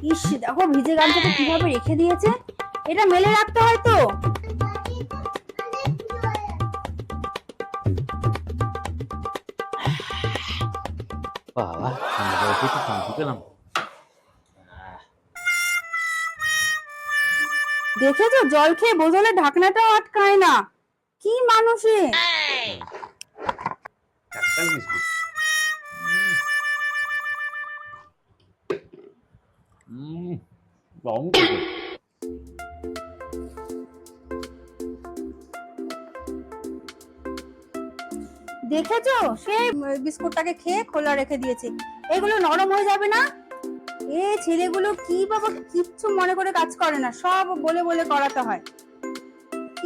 ইস, দেখো ভিজে গামছাটা কিভাবে রেখে দিয়েছে। এটা মেলে রাখতে হয় তো। বাবা, একটু শান্তি পেলাম। দেখেছো, জল খেয়ে বোতলের ঢাকনাটাও আটকায় না। কি মানুষে। Capital biscuit. দারুণ খেতে। দেখেছো, সেই বিস্কুটটাকে খেয়ে খোলা রেখে দিয়েছে। এগুলো নরম হয়ে যাবে না? এ ছেলেগুলো কি বাবা, কিচ্ছু মনে করে কাজ করে না, সব বলে বলে করাতে হয়।